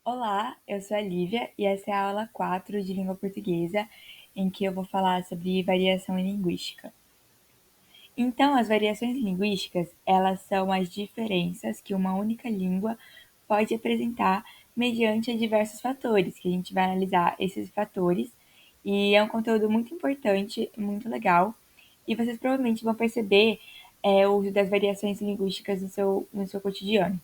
Olá, eu sou a Lívia e essa é a aula 4 de língua portuguesa, em que eu vou falar sobre variação linguística. Então, as variações linguísticas, elas são as diferenças que uma única língua pode apresentar mediante diversos fatores, que a gente vai analisar esses fatores, e é um conteúdo muito importante, muito legal, e vocês provavelmente vão perceber o uso das variações linguísticas no seu cotidiano.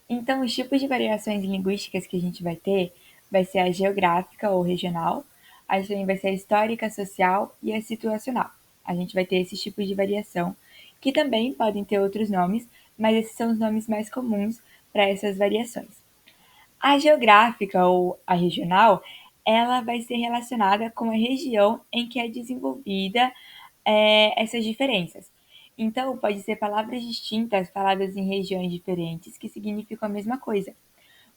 Então, os tipos de variações linguísticas que a gente vai ser a geográfica ou regional, a gente também vai ser a histórica, social e a situacional. A gente vai ter esses tipos de variação, que também podem ter outros nomes, mas esses são os nomes mais comuns para essas variações. A geográfica ou a regional, ela vai ser relacionada com a região em que é desenvolvida essas diferenças. Então, pode ser palavras distintas faladas em regiões diferentes que significam a mesma coisa.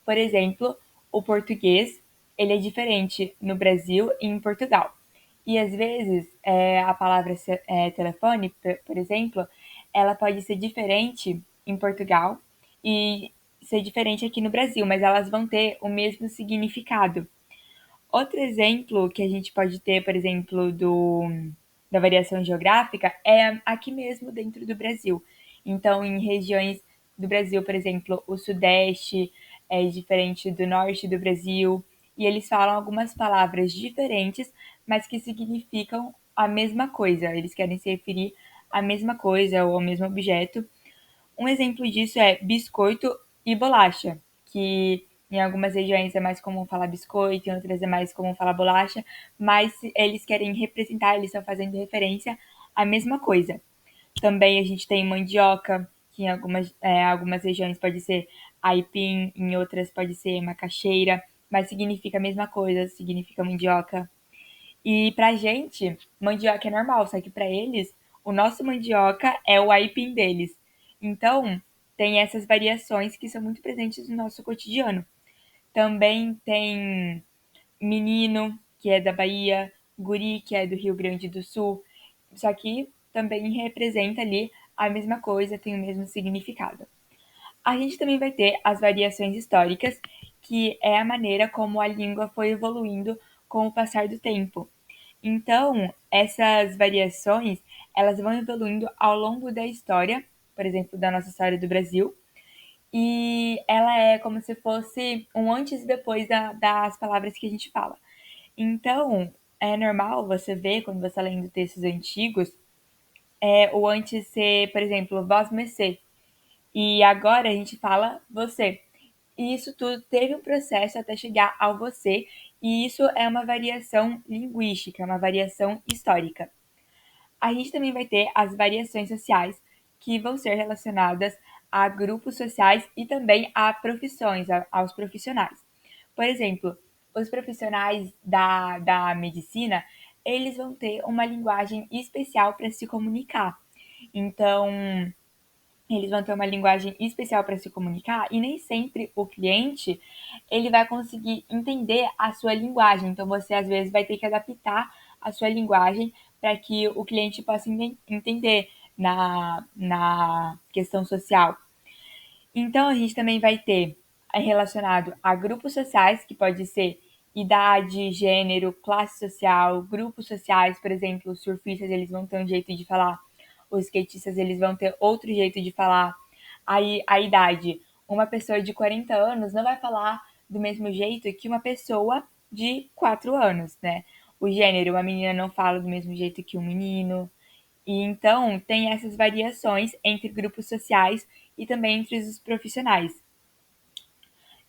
Por exemplo, o português, ele é diferente no Brasil e em Portugal. E às vezes, a palavra telefone, por exemplo, ela pode ser diferente em Portugal e ser diferente aqui no Brasil, mas elas vão ter o mesmo significado. Outro exemplo que a gente pode ter, por exemplo, da variação geográfica é aqui mesmo dentro do Brasil. Então, em regiões do Brasil, por exemplo, o Sudeste é diferente do Norte do Brasil, e eles falam algumas palavras diferentes, mas que significam a mesma coisa. Eles querem se referir à mesma coisa ou ao mesmo objeto. Um exemplo disso é biscoito e bolacha, que em algumas regiões é mais comum falar biscoito, em outras é mais comum falar bolacha, mas eles querem representar, eles estão fazendo referência à mesma coisa. Também a gente tem mandioca, que em algumas regiões pode ser aipim, em outras pode ser macaxeira, mas significa a mesma coisa, significa mandioca. E pra gente, mandioca é normal, só que pra eles, o nosso mandioca é o aipim deles. Então, tem essas variações que são muito presentes no nosso cotidiano. Também tem menino, que é da Bahia, guri, que é do Rio Grande do Sul. Só que também representa ali a mesma coisa, tem o mesmo significado. A gente também vai ter as variações históricas, que é a maneira como a língua foi evoluindo com o passar do tempo. Então, essas variações, elas vão evoluindo ao longo da história, por exemplo, da nossa história do Brasil, e ela é como se fosse um antes e depois das palavras que a gente fala. Então, é normal você ver, quando você está lendo textos antigos, o antes ser, por exemplo, vós mercê, e agora a gente fala você. E isso tudo teve um processo até chegar ao você, e isso é uma variação linguística, uma variação histórica. A gente também vai ter as variações sociais, que vão ser relacionadas a grupos sociais e também a profissões, aos profissionais. Por exemplo, os profissionais da medicina, eles vão ter uma linguagem especial para se comunicar. Então, eles vão ter uma linguagem especial para se comunicar e nem sempre o cliente ele vai conseguir entender a sua linguagem. Então você às vezes vai ter que adaptar a sua linguagem para que o cliente possa entender na questão social. Então a gente também vai ter relacionado a grupos sociais, que pode ser idade, gênero, classe social, grupos sociais, por exemplo, os surfistas eles vão ter um jeito de falar, os skatistas eles vão ter outro jeito de falar. Aí a idade, uma pessoa de 40 anos não vai falar do mesmo jeito que uma pessoa de 4 anos, né? O gênero, uma menina não fala do mesmo jeito que um menino. E então tem essas variações entre grupos sociais e também entre os profissionais.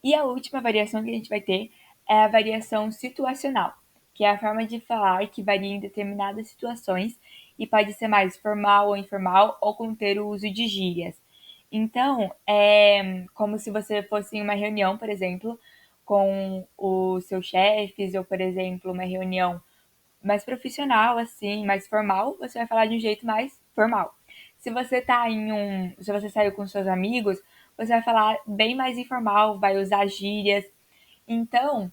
E a última variação que a gente vai ter é a variação situacional, que é a forma de falar que varia em determinadas situações e pode ser mais formal ou informal ou conter o uso de gírias. Então, é como se você fosse em uma reunião, por exemplo, com os seus chefes, ou, por exemplo, uma reunião mais profissional, assim, mais formal, você vai falar de um jeito mais formal. Se você saiu com seus amigos, você vai falar bem mais informal, vai usar gírias. Então,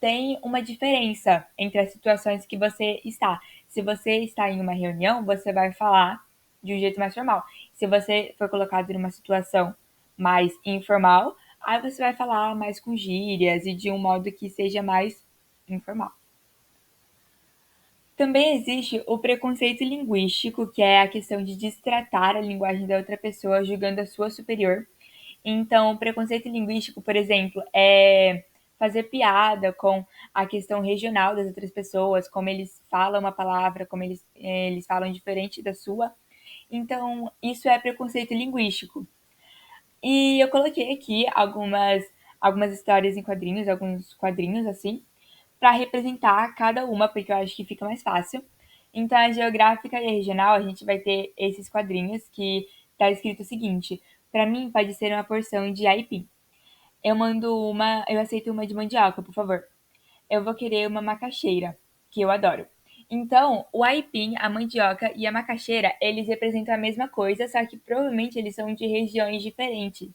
tem uma diferença entre as situações que você está. Se você está em uma reunião, você vai falar de um jeito mais formal. Se você for colocado numa situação mais informal, Aí você vai falar mais com gírias e de um modo que seja mais informal. Também existe o preconceito linguístico, que é a questão de destratar a linguagem da outra pessoa, julgando a sua superior. Então, o preconceito linguístico, por exemplo, é fazer piada com a questão regional das outras pessoas, como eles falam uma palavra, como eles falam diferente da sua. Então, isso é preconceito linguístico. E eu coloquei aqui algumas histórias em quadrinhos, alguns quadrinhos assim, para representar cada uma, porque eu acho que fica mais fácil. Então, a geográfica e a regional, a gente vai ter esses quadrinhos que tá escrito o seguinte: para mim pode ser uma porção de aipim. Eu aceito uma de mandioca, por favor. Eu vou querer uma macaxeira, que eu adoro. Então, o aipim, a mandioca e a macaxeira, eles representam a mesma coisa, só que provavelmente eles são de regiões diferentes.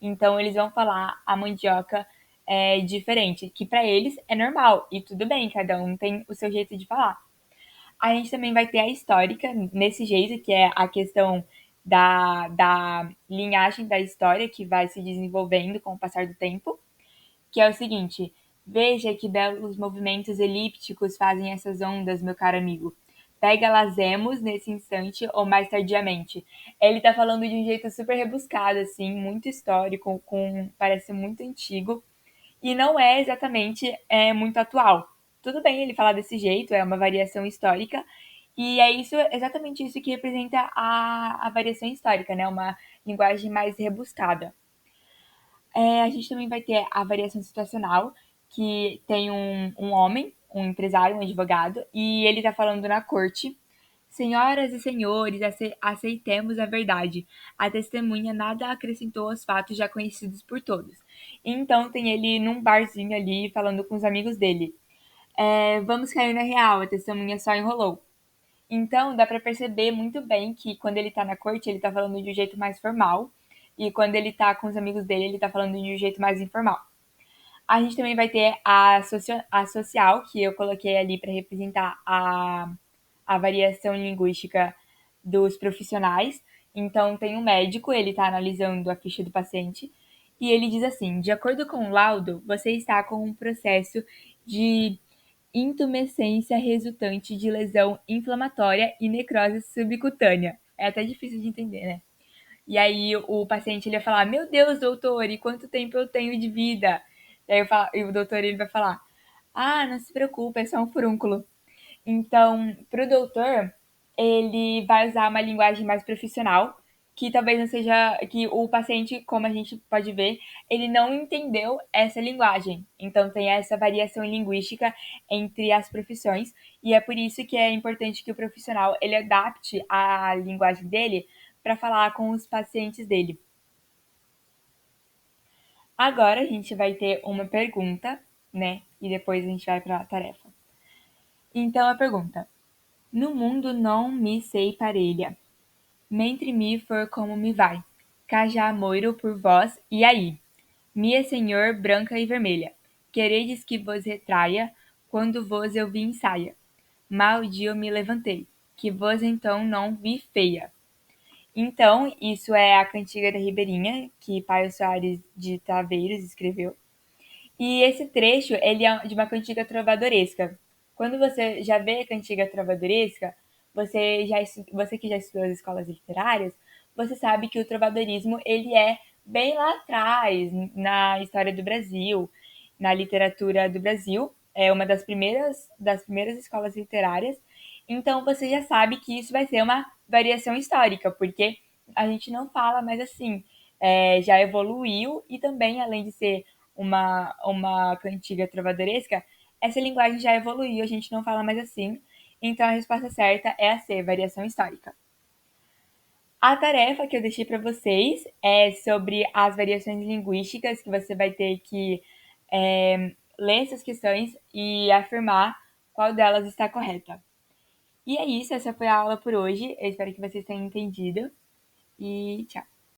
Então, eles vão falar a mandioca diferente, que para eles é normal, e tudo bem, cada um tem o seu jeito de falar. A gente também vai ter a histórica, nesse jeito, que é a questão da linhagem da história que vai se desenvolvendo com o passar do tempo, que é o seguinte: veja que belos movimentos elípticos fazem essas ondas, meu caro amigo. Pega-las-emos nesse instante ou mais tardiamente. Ele tá falando de um jeito super rebuscado, assim, muito histórico, parece muito antigo, e não é exatamente muito atual. Tudo bem ele falar desse jeito, é uma variação histórica, e é isso, exatamente isso que representa a variação histórica, né? Uma linguagem mais rebuscada. A gente também vai ter a variação situacional, que tem um homem, um empresário, um advogado, e ele está falando na corte. Senhoras e senhores, aceitemos a verdade. A testemunha nada acrescentou aos fatos já conhecidos por todos. Então tem ele num barzinho ali falando com os amigos dele. Vamos cair na real, a testemunha só enrolou. Então, dá para perceber muito bem que quando ele tá na corte, ele tá falando de um jeito mais formal, e quando ele tá com os amigos dele, ele tá falando de um jeito mais informal. A gente também vai ter a social, que eu coloquei ali para representar a variação linguística dos profissionais. Então, tem um médico, ele está analisando a ficha do paciente, e ele diz assim: de acordo com o laudo, você está com um processo de intumescência resultante de lesão inflamatória e necrose subcutânea. É até difícil de entender, né? E aí o paciente ele vai falar: meu Deus, doutor, e quanto tempo eu tenho de vida? E o doutor ele vai falar: ah, não se preocupe, é só um furúnculo. Então, para o doutor, ele vai usar uma linguagem mais profissional, que talvez não seja que o paciente, como a gente pode ver, ele não entendeu essa linguagem. Então, tem essa variação linguística entre as profissões, e é por isso que é importante que o profissional ele adapte a linguagem dele para falar com os pacientes dele. Agora a gente vai ter uma pergunta, né? E depois a gente vai para a tarefa. Então, a pergunta: no mundo não me sei parelha, mentre me for como me vai. Cajá moiro por vós, e aí? Mia senhor branca e vermelha, queredes que vos retraia, quando vos eu vi em saia. Mal dia eu me levantei, que vos então não vi feia. Então, isso é a cantiga da Ribeirinha, que Paio Soares de Taveiros escreveu. E esse trecho, ele é de uma cantiga trovadoresca. Quando você já vê a cantiga trovadoresca, você que já estudou as escolas literárias, você sabe que o trovadorismo ele é bem lá atrás na história do Brasil, na literatura do Brasil, é uma das primeiras escolas literárias. Então você já sabe que isso vai ser uma variação histórica, porque a gente não fala mais assim, já evoluiu e também além de ser uma cantiga trovadoresca, essa linguagem já evoluiu, a gente não fala mais assim. Então a resposta certa é a C, variação histórica. A tarefa que eu deixei para vocês é sobre as variações linguísticas, que você vai ter que ler essas questões e afirmar qual delas está correta. E é isso, essa foi a aula por hoje. Eu espero que vocês tenham entendido. E tchau!